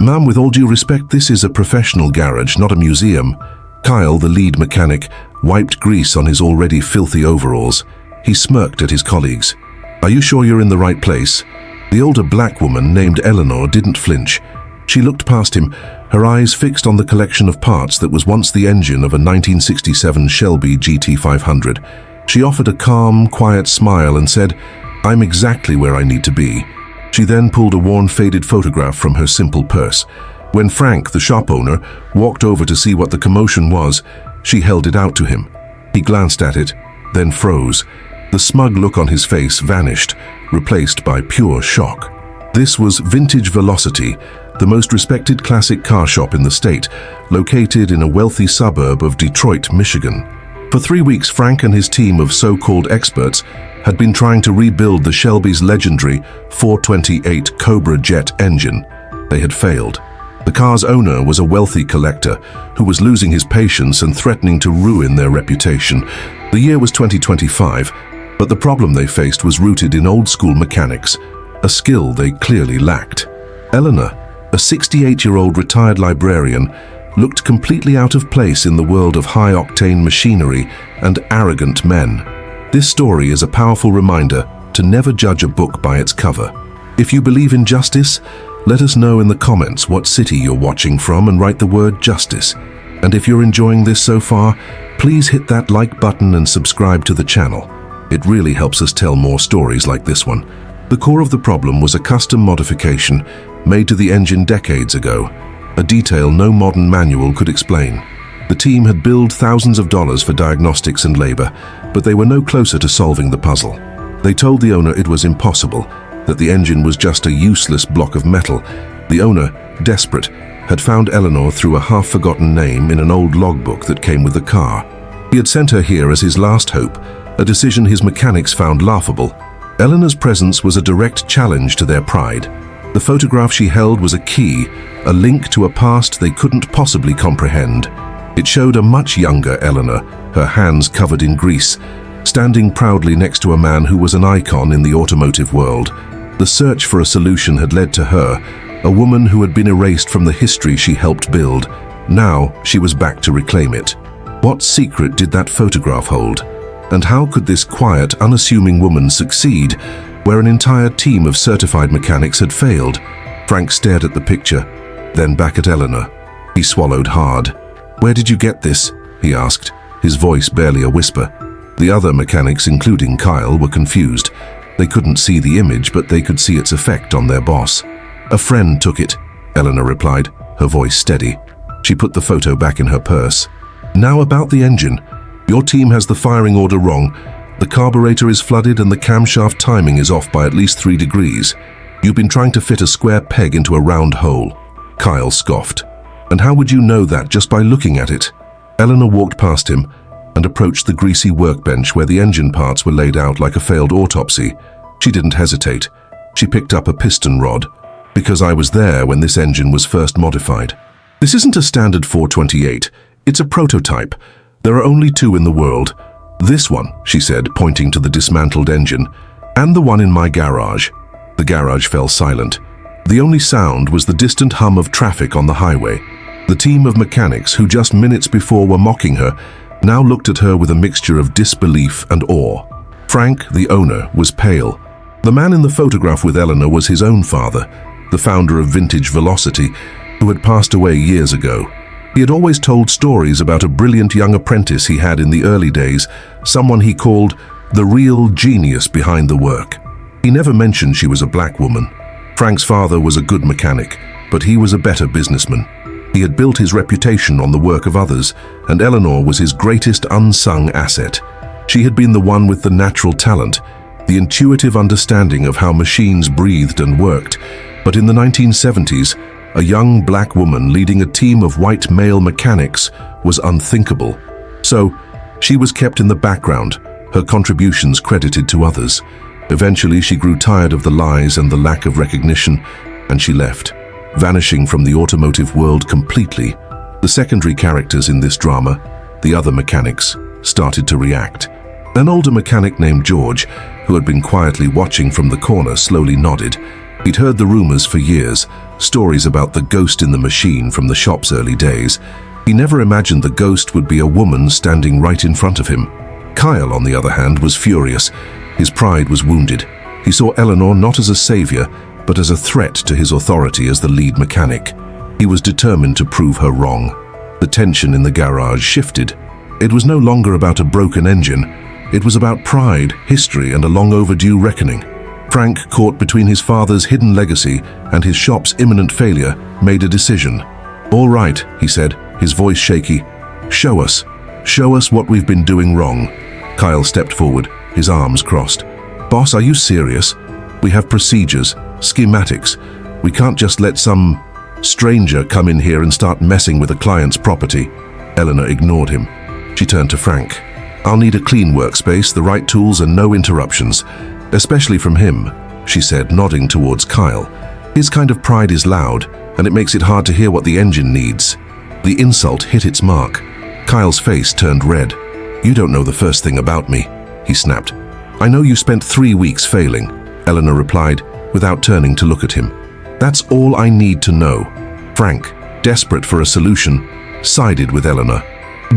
Ma'am, with all due respect, this is a professional garage, not a museum. Kyle, the lead mechanic, wiped grease on his already filthy overalls. He smirked at his colleagues. Are you sure you're in the right place? The older black woman, named Eleanor, didn't flinch. She looked past him, her eyes fixed on the collection of parts that was once the engine of a 1967 Shelby GT500. She offered a calm, quiet smile and said, "I'm exactly where I need to be." She then pulled a worn, faded photograph from her simple purse. When Frank, the shop owner, walked over to see what the commotion was, she held it out to him. He glanced at it, then froze. The smug look on his face vanished, replaced by pure shock. This was Vintage Velocity, the most respected classic car shop in the state, located in a wealthy suburb of Detroit, Michigan. For 3 weeks, Frank and his team of so-called experts had been trying to rebuild the Shelby's legendary 428 Cobra jet engine. They had failed. The car's owner was a wealthy collector who was losing his patience and threatening to ruin their reputation. The year was 2025, but the problem they faced was rooted in old-school mechanics, a skill they clearly lacked. Eleanor, a 68-year-old retired librarian, looked completely out of place in the world of high-octane machinery and arrogant men. This story is a powerful reminder to never judge a book by its cover. If you believe in justice, let us know in the comments what city you're watching from and write the word justice. And if you're enjoying this so far, please hit that like button and subscribe to the channel. It really helps us tell more stories like this one. The core of the problem was a custom modification made to the engine decades ago, a detail no modern manual could explain. The team had billed thousands of dollars for diagnostics and labor, but they were no closer to solving the puzzle. They told the owner it was impossible, that the engine was just a useless block of metal. The owner, desperate, had found Eleanor through a half-forgotten name in an old logbook that came with the car. He had sent her here as his last hope, a decision his mechanics found laughable. Eleanor's presence was a direct challenge to their pride. The photograph she held was a key, a link to a past they couldn't possibly comprehend. It showed a much younger Eleanor, her hands covered in grease, standing proudly next to a man who was an icon in the automotive world. The search for a solution had led to her, a woman who had been erased from the history she helped build. Now she was back to reclaim it. What secret did that photograph hold? And how could this quiet, unassuming woman succeed where an entire team of certified mechanics had failed? Frank stared at the picture, then back at Eleanor. He swallowed hard. "Where did you get this?" he asked, his voice barely a whisper. The other mechanics, including Kyle, were confused. They couldn't see the image, but they could see its effect on their boss. "A friend took it," Eleanor replied, her voice steady. She put the photo back in her purse. "Now about the engine. Your team has the firing order wrong. The carburetor is flooded and the camshaft timing is off by at least 3 degrees. You've been trying to fit a square peg into a round hole." Kyle scoffed. "And how would you know that just by looking at it?" Eleanor walked past him and approached the greasy workbench where the engine parts were laid out like a failed autopsy. She didn't hesitate. She picked up a piston rod. "Because I was there when this engine was first modified. This isn't a standard 428. It's a prototype. There are only 2 in the world. This one," she said, pointing to the dismantled engine, "and the one in my garage." The garage fell silent. The only sound was the distant hum of traffic on the highway. The team of mechanics who just minutes before were mocking her now looked at her with a mixture of disbelief and awe. Frank, the owner, was pale. The man in the photograph with Eleanor was his own father, the founder of Vintage Velocity, who had passed away years ago. He had always told stories about a brilliant young apprentice he had in the early days, someone he called the real genius behind the work. He never mentioned she was a black woman. Frank's father was a good mechanic, but he was a better businessman. He had built his reputation on the work of others, and Eleanor was his greatest unsung asset. She had been the one with the natural talent, the intuitive understanding of how machines breathed and worked. But in the 1970s, a young black woman leading a team of white male mechanics was unthinkable. So, she was kept in the background, her contributions credited to others. Eventually, she grew tired of the lies and the lack of recognition, and she left, vanishing from the automotive world completely. The secondary characters in this drama, the other mechanics, started to react. An older mechanic named George, who had been quietly watching from the corner, slowly nodded. He'd heard the rumors for years, stories about the ghost in the machine from the shop's early days. He never imagined the ghost would be a woman standing right in front of him. Kyle, on the other hand, was furious. His pride was wounded. He saw Eleanor not as a savior, but as a threat to his authority as the lead mechanic. He was determined to prove her wrong. The tension in the garage shifted. It was no longer about a broken engine. It was about pride, history, and a long overdue reckoning. Frank, caught between his father's hidden legacy and his shop's imminent failure, made a decision. "All right," he said, his voice shaky. Show us what we've been doing wrong." Kyle stepped forward, his arms crossed. "Boss, are you serious? We have procedures, schematics. We can't just let some stranger come in here and start messing with a client's property." Eleanor ignored him. She turned to Frank. "I'll need a clean workspace, the right tools, and no interruptions. Especially from him," she said, nodding towards Kyle. "His kind of pride is loud, and it makes it hard to hear what the engine needs." The insult hit its mark. Kyle's face turned red. "You don't know the first thing about me," he snapped. "I know you spent 3 weeks failing," Eleanor replied, without turning to look at him. "That's all I need to know." Frank, desperate for a solution, sided with Eleanor.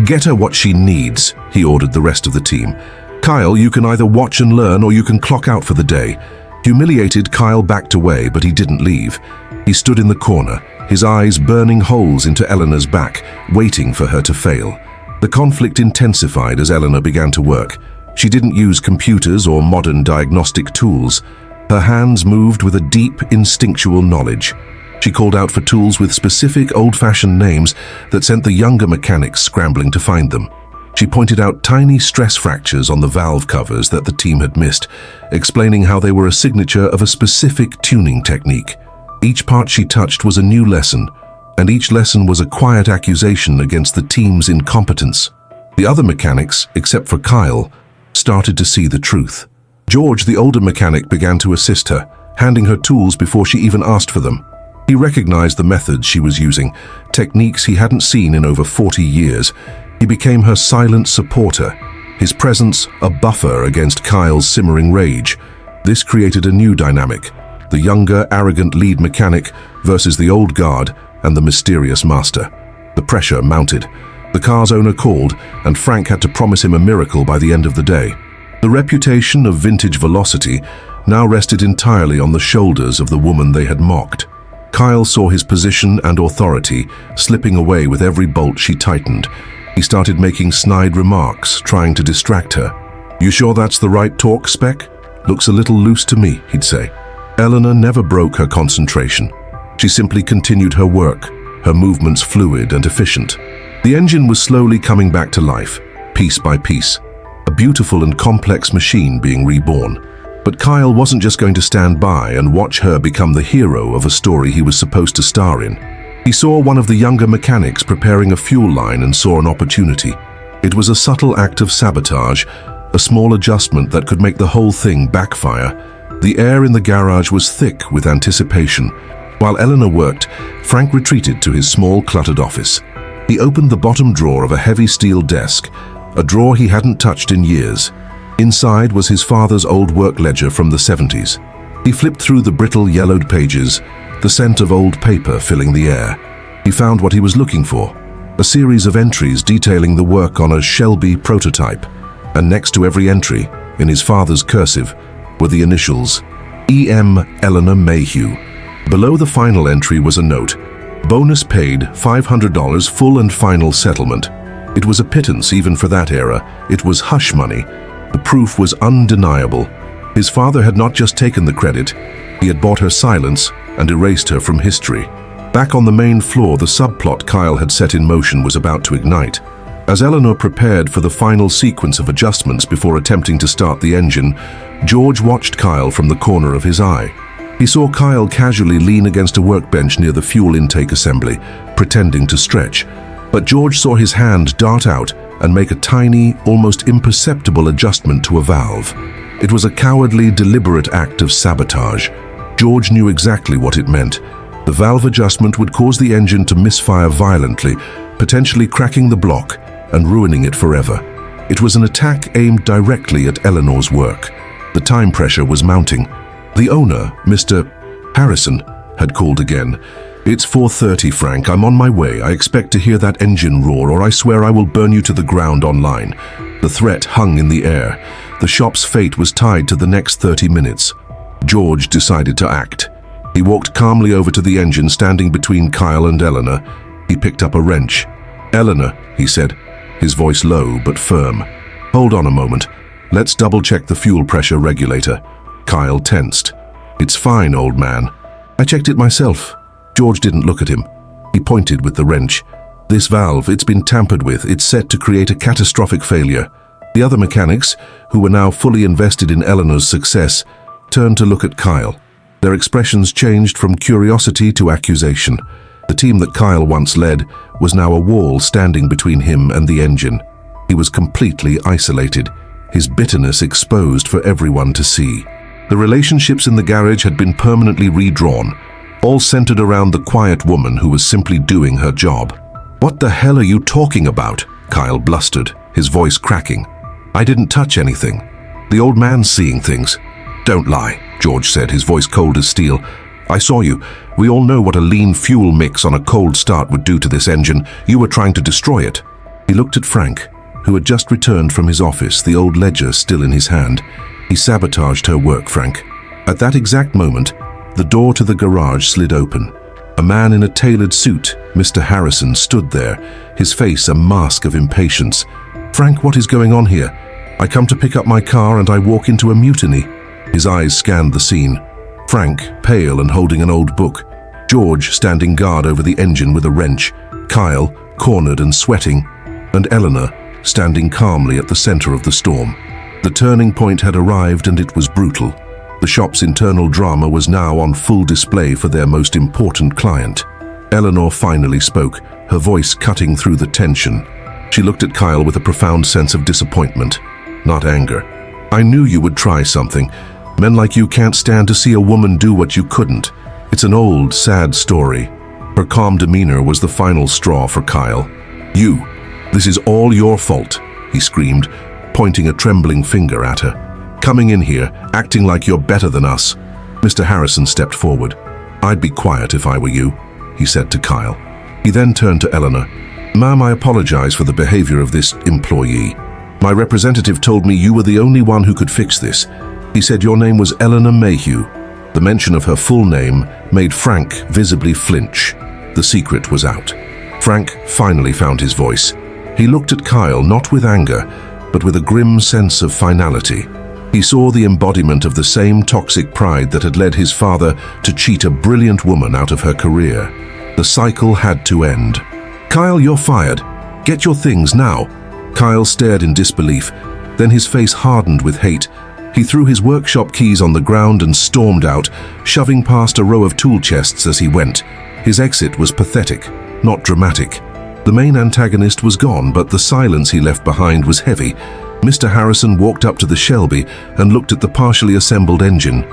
"Get her what she needs," he ordered the rest of the team. "Kyle, you can either watch and learn or you can clock out for the day." Humiliated, Kyle backed away, but he didn't leave. He stood in the corner, his eyes burning holes into Eleanor's back, waiting for her to fail. The conflict intensified as Eleanor began to work. She didn't use computers or modern diagnostic tools. Her hands moved with a deep, instinctual knowledge. She called out for tools with specific, old-fashioned names that sent the younger mechanics scrambling to find them. She pointed out tiny stress fractures on the valve covers that the team had missed, explaining how they were a signature of a specific tuning technique. Each part she touched was a new lesson, and each lesson was a quiet accusation against the team's incompetence. The other mechanics, except for Kyle, started to see the truth. George, the older mechanic, began to assist her, handing her tools before she even asked for them. He recognized the methods she was using, techniques he hadn't seen in over 40 years. He became her silent supporter, his presence a buffer against Kyle's simmering rage. This created a new dynamic, the younger, arrogant lead mechanic versus the old guard and the mysterious master. The pressure mounted. The car's owner called, and Frank had to promise him a miracle by the end of the day. The reputation of Vintage Velocity now rested entirely on the shoulders of the woman they had mocked. Kyle saw his position and authority slipping away with every bolt she tightened. He started making snide remarks, trying to distract her. "You sure that's the right torque spec? Looks a little loose to me," he'd say. Eleanor never broke her concentration. She simply continued her work, her movements fluid and efficient. The engine was slowly coming back to life, piece by piece, a beautiful and complex machine being reborn. But Kyle wasn't just going to stand by and watch her become the hero of a story he was supposed to star in. He saw one of the younger mechanics preparing a fuel line and saw an opportunity. It was a subtle act of sabotage, a small adjustment that could make the whole thing backfire. The air in the garage was thick with anticipation. While Eleanor worked, Frank retreated to his small, cluttered office. He opened the bottom drawer of a heavy steel desk, a drawer he hadn't touched in years. Inside was his father's old work ledger from the 70s. He flipped through the brittle, yellowed pages, the scent of old paper filling the air. He found what he was looking for, a series of entries detailing the work on a Shelby prototype, and next to every entry, in his father's cursive, were the initials, E.M. Eleanor Mayhew. Below the final entry was a note, "Bonus paid $500 full and final settlement." It was a pittance even for that era. It was hush money. The proof was undeniable. His father had not just taken the credit, he had bought her silence and erased her from history. Back on the main floor, the subplot Kyle had set in motion was about to ignite. As Eleanor prepared for the final sequence of adjustments before attempting to start the engine, George watched Kyle from the corner of his eye. He saw Kyle casually lean against a workbench near the fuel intake assembly, pretending to stretch. But George saw his hand dart out and make a tiny, almost imperceptible adjustment to a valve. It was a cowardly, deliberate act of sabotage. George knew exactly what it meant. The valve adjustment would cause the engine to misfire violently, potentially cracking the block and ruining it forever. It was an attack aimed directly at Eleanor's work. The time pressure was mounting. The owner, Mr. Harrison had called again. "It's 4:30, Frank. I'm on my way. I expect to hear that engine roar, or I swear I will burn you to the ground online." The threat hung in the air. The shop's fate was tied to the next 30 minutes. George decided to act. He walked calmly over to the engine standing between Kyle and Eleanor. He picked up a wrench. "Eleanor," he said, his voice low but firm. "Hold on a moment. Let's double-check the fuel pressure regulator." Kyle tensed. "It's fine, old man. I checked it myself." George didn't look at him. He pointed with the wrench. "This valve, it's been tampered with. It's set to create a catastrophic failure." The other mechanics, who were now fully invested in Eleanor's success, turned to look at Kyle. Their expressions changed from curiosity to accusation. The team that Kyle once led was now a wall standing between him and the engine. He was completely isolated, his bitterness exposed for everyone to see. The relationships in the garage had been permanently redrawn, all centered around the quiet woman who was simply doing her job. "What the hell are you talking about?" Kyle blustered, his voice cracking. "I didn't touch anything. The old man's seeing things." "Don't lie," George said, his voice cold as steel. "I saw you. We all know what a lean fuel mix on a cold start would do to this engine. You were trying to destroy it." He looked at Frank, who had just returned from his office, the old ledger still in his hand. "He sabotaged her work, Frank." At that exact moment, the door to the garage slid open. A man in a tailored suit, Mr. Harrison, stood there, his face a mask of impatience. "Frank, what is going on here? I come to pick up my car and I walk into a mutiny." His eyes scanned the scene. Frank, pale and holding an old book. George, standing guard over the engine with a wrench. Kyle, cornered and sweating. And Eleanor, standing calmly at the center of the storm. The turning point had arrived and it was brutal. The shop's internal drama was now on full display for their most important client. Eleanor finally spoke, her voice cutting through the tension. She looked at Kyle with a profound sense of disappointment, not anger. "I knew you would try something. Men like you can't stand to see a woman do what you couldn't. It's an old, sad story." Her calm demeanor was the final straw for Kyle. This is all your fault," he screamed, pointing a trembling finger at her. "Coming in here, acting like you're better than us." Mr. Harrison stepped forward. "I'd be quiet if I were you," he said to Kyle. He then turned to Eleanor. "Ma'am, I apologize for the behavior of this employee. My representative told me you were the only one who could fix this. He said your name was Eleanor Mayhew." The mention of her full name made Frank visibly flinch. The secret was out. Frank finally found his voice. He looked at Kyle not with anger, but with a grim sense of finality. He saw the embodiment of the same toxic pride that had led his father to cheat a brilliant woman out of her career. The cycle had to end. "Kyle, you're fired. Get your things now." Kyle stared in disbelief. Then his face hardened with hate. He threw his workshop keys on the ground and stormed out, shoving past a row of tool chests as he went. His exit was pathetic, not dramatic. The main antagonist was gone, but the silence he left behind was heavy. Mr. Harrison walked up to the Shelby and looked at the partially assembled engine.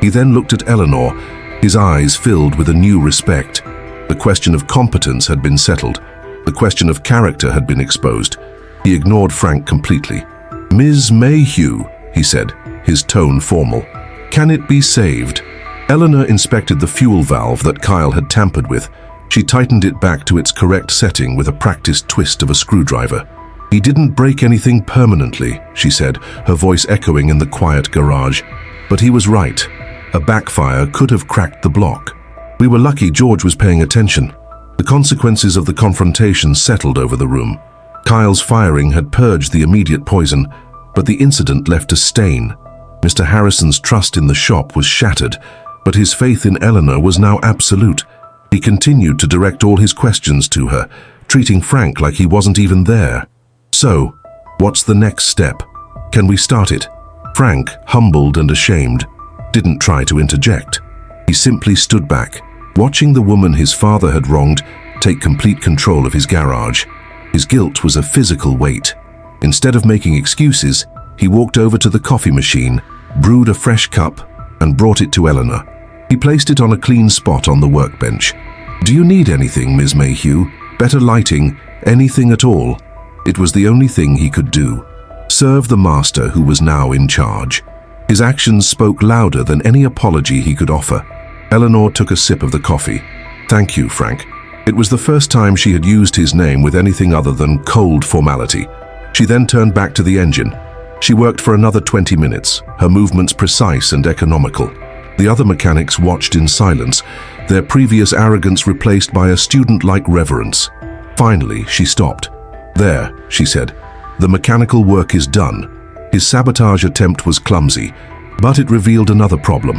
He then looked at Eleanor, his eyes filled with a new respect. The question of competence had been settled. The question of character had been exposed. He ignored Frank completely. "Ms. Mayhew," he said, his tone formal. "Can it be saved?" Eleanor inspected the fuel valve that Kyle had tampered with. She tightened it back to its correct setting with a practiced twist of a screwdriver. "He didn't break anything permanently," she said, her voice echoing in the quiet garage. But he was right. A backfire could have cracked the block. We were lucky George was paying attention. The consequences of the confrontation settled over the room. Kyle's firing had purged the immediate poison, but the incident left a stain. Mr. Harrison's trust in the shop was shattered, but his faith in Eleanor was now absolute. He continued to direct all his questions to her, treating Frank like he wasn't even there. "So, what's the next step? Can we start it?" Frank, humbled and ashamed, didn't try to interject. He simply stood back, watching the woman his father had wronged take complete control of his garage. His guilt was a physical weight. Instead of making excuses, he walked over to the coffee machine, brewed a fresh cup, and brought it to Eleanor. He placed it on a clean spot on the workbench. "Do you need anything, Ms. Mayhew? Better lighting? Anything at all?" It was the only thing he could do. Serve the master who was now in charge. His actions spoke louder than any apology he could offer. Eleanor took a sip of the coffee. Thank you, Frank. It was the first time she had used his name with anything other than cold formality. She then turned back to the engine. She worked for another 20 minutes, her movements precise and economical. The other mechanics watched in silence, their previous arrogance replaced by a student-like reverence. Finally, she stopped. There, she said, the mechanical work is done. His sabotage attempt was clumsy, but it revealed another problem.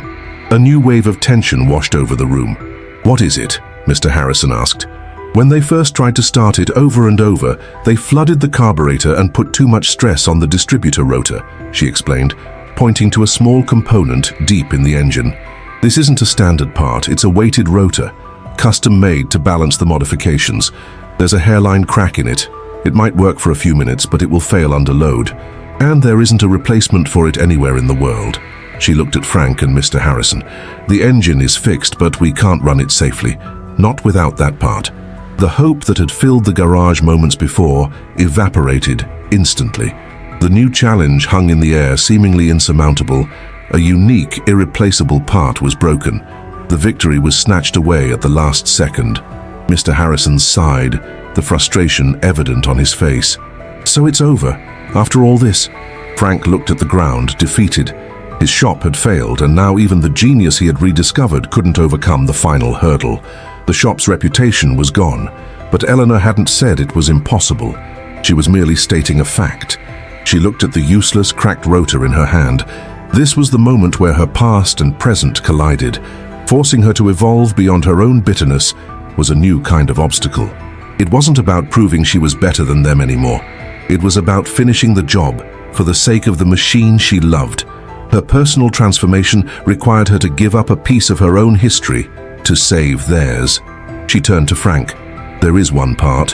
A new wave of tension washed over the room. What is it? Mr. Harrison asked. When they first tried to start it over and over, they flooded the carburetor and put too much stress on the distributor rotor, she explained, pointing to a small component deep in the engine. This isn't a standard part, it's a weighted rotor, custom-made to balance the modifications. There's a hairline crack in it. It might work for a few minutes, but it will fail under load. And there isn't a replacement for it anywhere in the world. She looked at Frank and Mr. Harrison. The engine is fixed, but we can't run it safely. Not without that part. The hope that had filled the garage moments before evaporated instantly. The new challenge hung in the air, seemingly insurmountable. A unique, irreplaceable part was broken. The victory was snatched away at the last second. Mr. Harrison sighed, the frustration evident on his face. So it's over. After all this? Frank looked at the ground, defeated. His shop had failed, and now even the genius he had rediscovered couldn't overcome the final hurdle. The shop's reputation was gone, but Eleanor hadn't said it was impossible. She was merely stating a fact. She looked at the useless, cracked rotor in her hand. This was the moment where her past and present collided. Forcing her to evolve beyond her own bitterness was a new kind of obstacle. It wasn't about proving she was better than them anymore. It was about finishing the job for the sake of the machine she loved. Her personal transformation required her to give up a piece of her own history to save theirs. She turned to Frank. There is one part.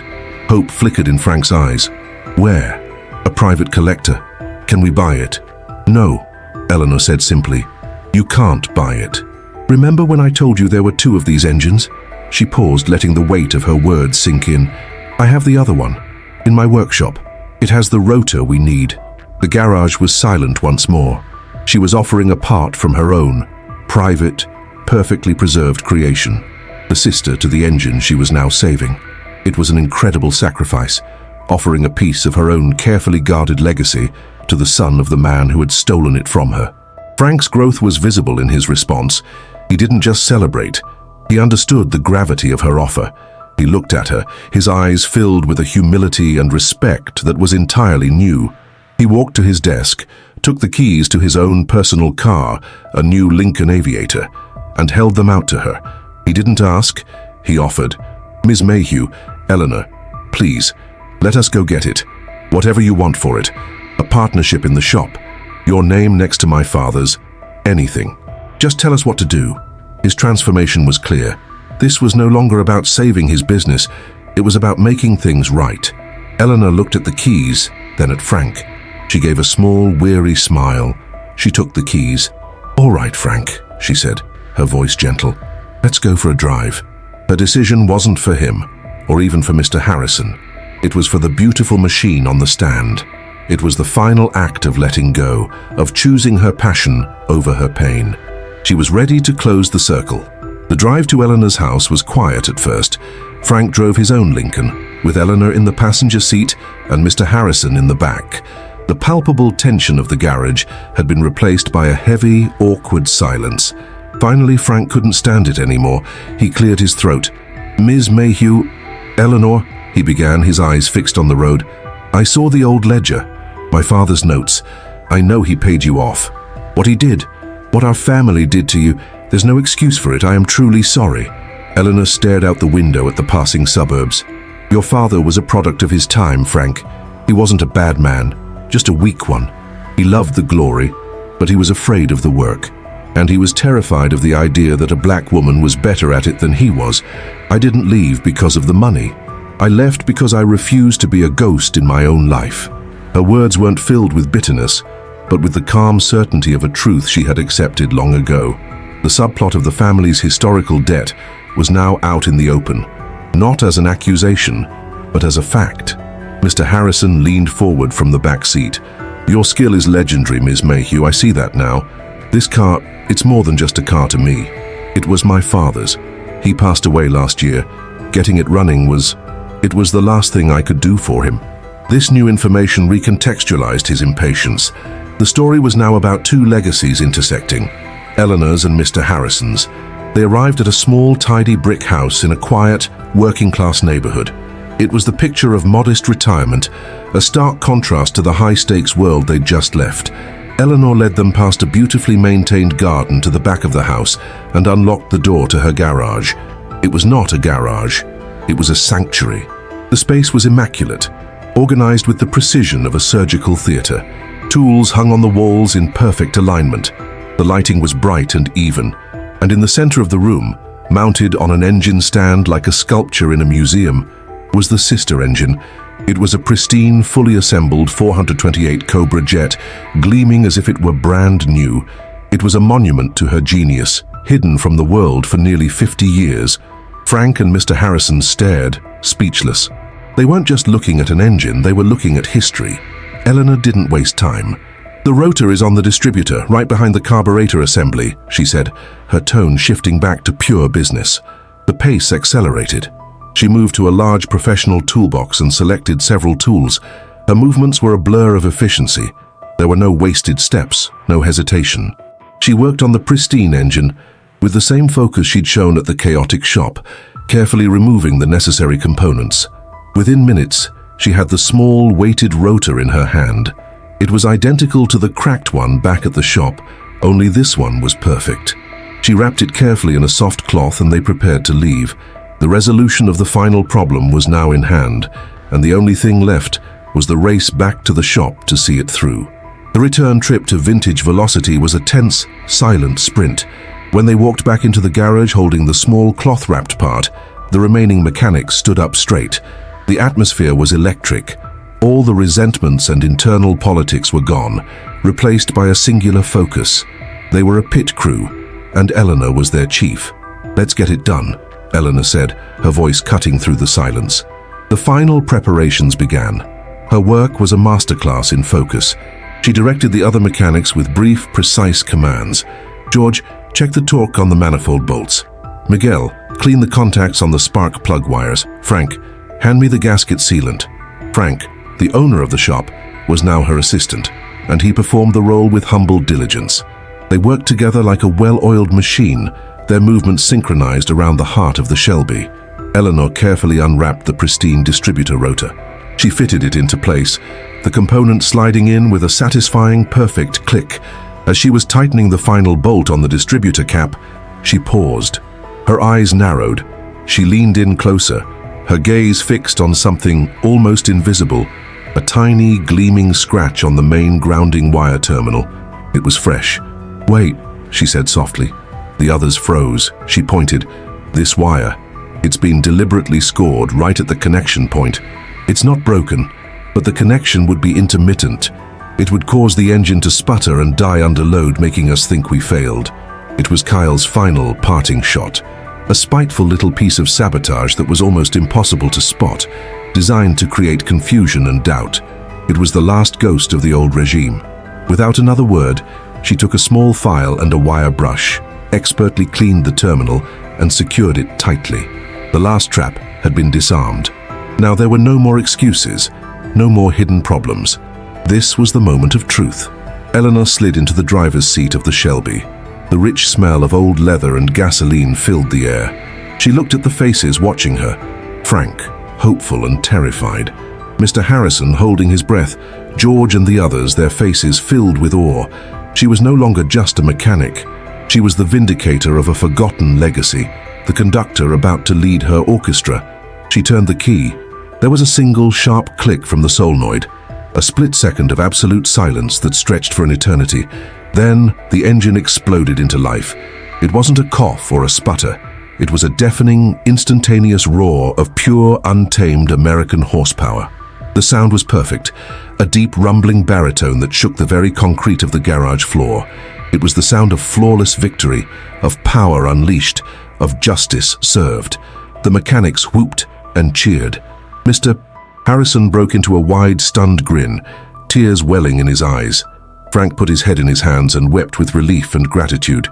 Hope flickered in Frank's eyes. Where? A private collector. Can we buy it? No, Eleanor said simply. You can't buy it. Remember when I told you there were two of these engines? She paused, letting the weight of her words sink in. I have the other one, in my workshop. It has the rotor we need. The garage was silent once more. She was offering a part from her own, private, perfectly preserved creation, the sister to the engine she was now saving. It was an incredible sacrifice, offering a piece of her own carefully guarded legacy to the son of the man who had stolen it from her. Frank's growth was visible in his response. He didn't just celebrate. He understood the gravity of her offer. He looked at her, his eyes filled with a humility and respect that was entirely new. He walked to his desk, took the keys to his own personal car, a new Lincoln Aviator, and held them out to her. He didn't ask, he offered. Ms. Mayhew, Eleanor, please, let us go get it. Whatever you want for it. A partnership in the shop. Your name next to my father's. Anything. Just tell us what to do. His transformation was clear. This was no longer about saving his business. It was about making things right. Eleanor looked at the keys, then at Frank. She gave a small, weary smile. She took the keys. All right, Frank, she said, her voice gentle. Let's go for a drive. Her decision wasn't for him, or even for Mr. Harrison. It was for the beautiful machine on the stand. It was the final act of letting go, of choosing her passion over her pain. She was ready to close the circle. The drive to Eleanor's house was quiet at first. Frank drove his own Lincoln, with Eleanor in the passenger seat and Mr. Harrison in the back. The palpable tension of the garage had been replaced by a heavy, awkward silence. Finally, Frank couldn't stand it anymore. He cleared his throat. Ms. Mayhew, Eleanor, he began, his eyes fixed on the road. I saw the old ledger, my father's notes. I know he paid you off. What he did, what our family did to you, there's no excuse for it. I am truly sorry. Eleanor stared out the window at the passing suburbs. Your father was a product of his time, Frank. He wasn't a bad man, just a weak one. He loved the glory, but he was afraid of the work. And he was terrified of the idea that a black woman was better at it than he was. I didn't leave because of the money. I left because I refused to be a ghost in my own life. Her words weren't filled with bitterness, but with the calm certainty of a truth she had accepted long ago. The subplot of the family's historical debt was now out in the open, not as an accusation, but as a fact. Mr. Harrison leaned forward from the back seat. Your skill is legendary, Ms. Mayhew, I see that now. This car, it's more than just a car to me. It was my father's. He passed away last year. Getting it running was the last thing I could do for him. This new information recontextualized his impatience. The story was now about two legacies intersecting, Eleanor's and Mr. Harrison's. They arrived at a small, tidy brick house in a quiet, working-class neighborhood. It was the picture of modest retirement, a stark contrast to the high-stakes world they'd just left. Eleanor led them past a beautifully maintained garden to the back of the house and unlocked the door to her garage. It was not a garage. It was a sanctuary. The space was immaculate, organized with the precision of a surgical theater. Tools hung on the walls in perfect alignment. The lighting was bright and even, and in the center of the room, mounted on an engine stand like a sculpture in a museum, was the sister engine. It was a pristine, fully assembled 428 Cobra jet, gleaming as if it were brand new. It was a monument to her genius, hidden from the world for nearly 50 years. Frank and Mr. Harrison stared, speechless. They weren't just looking at an engine, they were looking at history. Eleanor didn't waste time. "The rotor is on the distributor, right behind the carburetor assembly," she said, her tone shifting back to pure business. The pace accelerated. She moved to a large professional toolbox and selected several tools. Her movements were a blur of efficiency. There were no wasted steps, no hesitation. She worked on the pristine engine with the same focus she'd shown at the chaotic shop, carefully removing the necessary components. Within minutes, she had the small, weighted rotor in her hand. It was identical to the cracked one back at the shop, only this one was perfect. She wrapped it carefully in a soft cloth and they prepared to leave. The resolution of the final problem was now in hand, and the only thing left was the race back to the shop to see it through. The return trip to Vintage Velocity was a tense, silent sprint. When they walked back into the garage holding the small cloth-wrapped part, the remaining mechanics stood up straight. The atmosphere was electric. All the resentments and internal politics were gone, replaced by a singular focus. They were a pit crew, and Eleanor was their chief. "Let's get it done," Eleanor said, her voice cutting through the silence. The final preparations began. Her work was a masterclass in focus. She directed the other mechanics with brief, precise commands. "George, check the torque on the manifold bolts. Miguel, clean the contacts on the spark plug wires. Frank, hand me the gasket sealant." Frank, the owner of the shop, was now her assistant, and he performed the role with humble diligence. They worked together like a well-oiled machine, their movements synchronized around the heart of the Shelby. Eleanor carefully unwrapped the pristine distributor rotor. She fitted it into place, the component sliding in with a satisfying, perfect click. As she was tightening the final bolt on the distributor cap, she paused. Her eyes narrowed. She leaned in closer, her gaze fixed on something almost invisible, a tiny, gleaming scratch on the main grounding wire terminal. It was fresh. "Wait," she said softly. The others froze. She pointed. "This wire. It's been deliberately scored right at the connection point. It's not broken, but the connection would be intermittent. It would cause the engine to sputter and die under load, making us think we failed." It was Kyle's final parting shot. A spiteful little piece of sabotage that was almost impossible to spot, designed to create confusion and doubt. It was the last ghost of the old regime. Without another word, she took a small file and a wire brush, expertly cleaned the terminal, and secured it tightly. The last trap had been disarmed. Now there were no more excuses, no more hidden problems. This was the moment of truth. Eleanor slid into the driver's seat of the Shelby. The rich smell of old leather and gasoline filled the air. She looked at the faces watching her. Frank, hopeful and terrified. Mr. Harrison holding his breath. George and the others, their faces filled with awe. She was no longer just a mechanic. She was the vindicator of a forgotten legacy, the conductor about to lead her orchestra. She turned the key. There was a single sharp click from the solenoid, a split second of absolute silence that stretched for an eternity. Then the engine exploded into life. It wasn't a cough or a sputter. It was a deafening, instantaneous roar of pure, untamed American horsepower. The sound was perfect, a deep, rumbling baritone that shook the very concrete of the garage floor. It was the sound of flawless victory, of power unleashed, of justice served. The mechanics whooped and cheered. Mr. Harrison broke into a wide, stunned grin, tears welling in his eyes. Frank put his head in his hands and wept with relief and gratitude.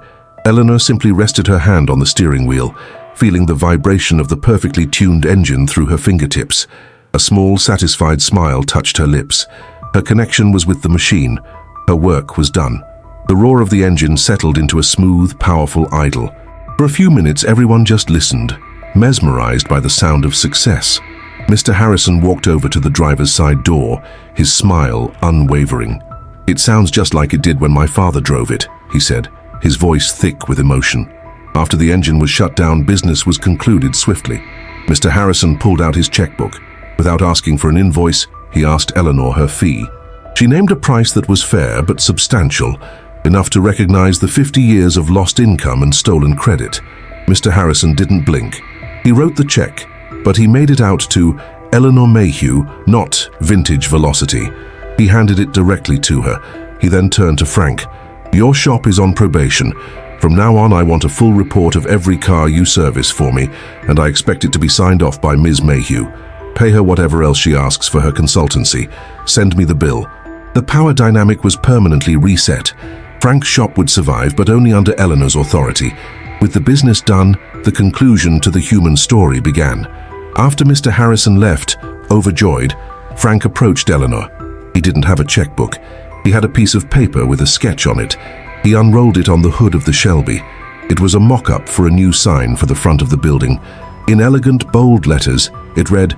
Eleanor simply rested her hand on the steering wheel, feeling the vibration of the perfectly tuned engine through her fingertips. A small, satisfied smile touched her lips. Her connection was with the machine. Her work was done. The roar of the engine settled into a smooth, powerful idle. For a few minutes, everyone just listened, mesmerized by the sound of success. Mr. Harrison walked over to the driver's side door, his smile unwavering. "It sounds just like it did when my father drove it," he said, his voice thick with emotion. After the engine was shut down, business was concluded swiftly. Mr. Harrison pulled out his checkbook. Without asking for an invoice, he asked Eleanor her fee. She named a price that was fair but substantial, enough to recognize the 50 years of lost income and stolen credit. Mr. Harrison didn't blink. He wrote the check, but he made it out to Eleanor Mayhew, not Vintage Velocity. He handed it directly to her. He then turned to Frank. "Your shop is on probation. From now on, I want a full report of every car you service for me, and I expect it to be signed off by Ms. Mayhew. Pay her whatever else she asks for her consultancy. Send me the bill." The power dynamic was permanently reset. Frank's shop would survive, but only under Eleanor's authority. With the business done, the conclusion to the human story began. After Mr. Harrison left, overjoyed, Frank approached Eleanor. He didn't have a checkbook. He had a piece of paper with a sketch on it. He unrolled it on the hood of the Shelby. It was a mock-up for a new sign for the front of the building. In elegant, bold letters, it read,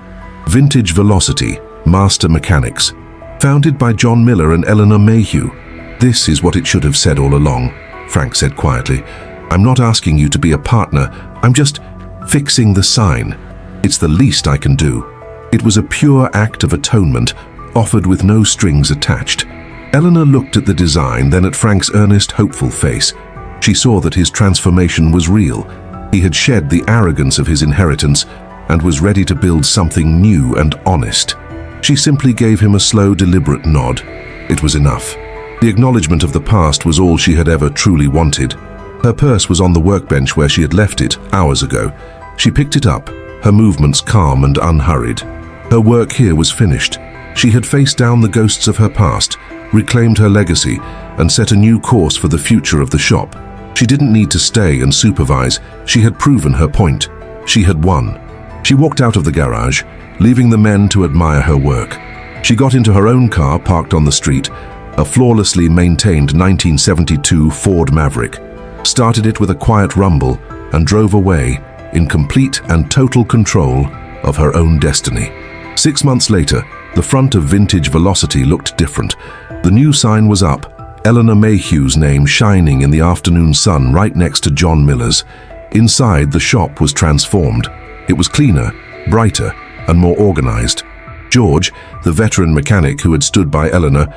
"Vintage Velocity, Master Mechanics. Founded by John Miller and Eleanor Mayhew." "This is what it should have said all along," Frank said quietly. "I'm not asking you to be a partner. I'm just fixing the sign. It's the least I can do." It was a pure act of atonement, offered with no strings attached. Eleanor looked at the design, then at Frank's earnest, hopeful face. She saw that his transformation was real. He had shed the arrogance of his inheritance and was ready to build something new and honest. She simply gave him a slow, deliberate nod. It was enough. The acknowledgement of the past was all she had ever truly wanted. Her purse was on the workbench where she had left it hours ago. She picked it up, her movements calm and unhurried. Her work here was finished. She had faced down the ghosts of her past, reclaimed her legacy, and set a new course for the future of the shop. She didn't need to stay and supervise. She had proven her point. She had won. She walked out of the garage, leaving the men to admire her work. She got into her own car parked on the street, a flawlessly maintained 1972 Ford Maverick, started it with a quiet rumble, and drove away in complete and total control of her own destiny. 6 months later, the front of Vintage Velocity looked different. The new sign was up, Eleanor Mayhew's name shining in the afternoon sun right next to John Miller's. Inside, the shop was transformed. It was cleaner, brighter, and more organized. George, the veteran mechanic who had stood by Eleanor,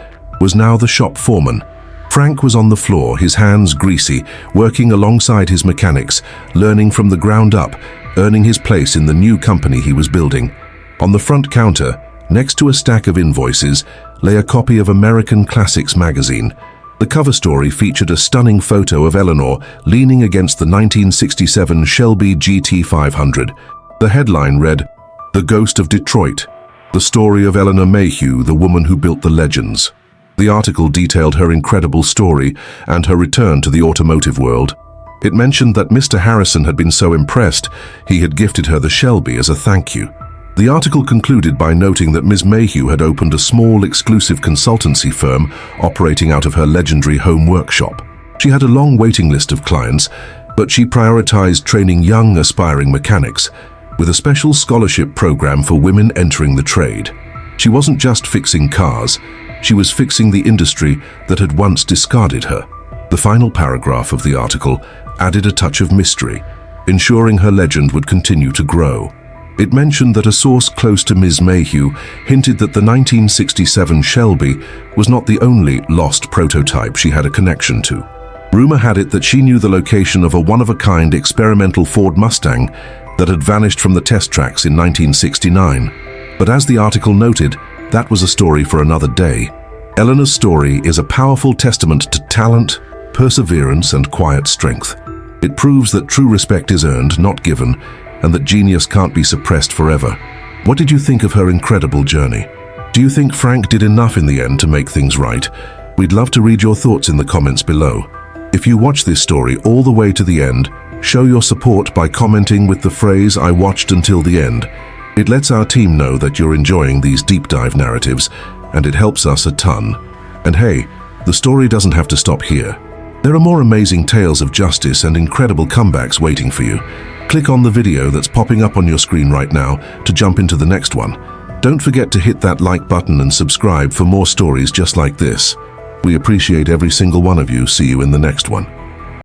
was now the shop foreman. Frank was on the floor, his hands greasy, working alongside his mechanics, learning from the ground up, earning his place in the new company he was building. On the front counter, next to a stack of invoices, lay a copy of American Classics magazine. The cover story featured a stunning photo of Eleanor leaning against the 1967 Shelby GT500. The headline read, "The Ghost of Detroit, the story of Eleanor Mayhew, the woman who built the legends." The article detailed her incredible story and her return to the automotive world. It mentioned that Mr. Harrison had been so impressed, he had gifted her the Shelby as a thank you. The article concluded by noting that Ms. Mayhew had opened a small, exclusive consultancy firm operating out of her legendary home workshop. She had a long waiting list of clients, but she prioritized training young, aspiring mechanics with a special scholarship program for women entering the trade. She wasn't just fixing cars, she was fixing the industry that had once discarded her. The final paragraph of the article added a touch of mystery, ensuring her legend would continue to grow. It mentioned that a source close to Ms. Mayhew hinted that the 1967 Shelby was not the only lost prototype she had a connection to. Rumor had it that she knew the location of a one-of-a-kind experimental Ford Mustang that had vanished from the test tracks in 1969. But as the article noted, that was a story for another day. Eleanor's story is a powerful testament to talent, perseverance, and quiet strength. It proves that true respect is earned, not given, and that genius can't be suppressed forever. What did you think of her incredible journey? Do you think Frank did enough in the end to make things right? We'd love to read your thoughts in the comments below. If you watch this story all the way to the end, show your support by commenting with the phrase "I watched until the end." It lets our team know that you're enjoying these deep dive narratives, and it helps us a ton. And hey, the story doesn't have to stop here. There are more amazing tales of justice and incredible comebacks waiting for you. Click on the video that's popping up on your screen right now to jump into the next one. Don't forget to hit that like button and subscribe for more stories just like this. We appreciate every single one of you. See you in the next one.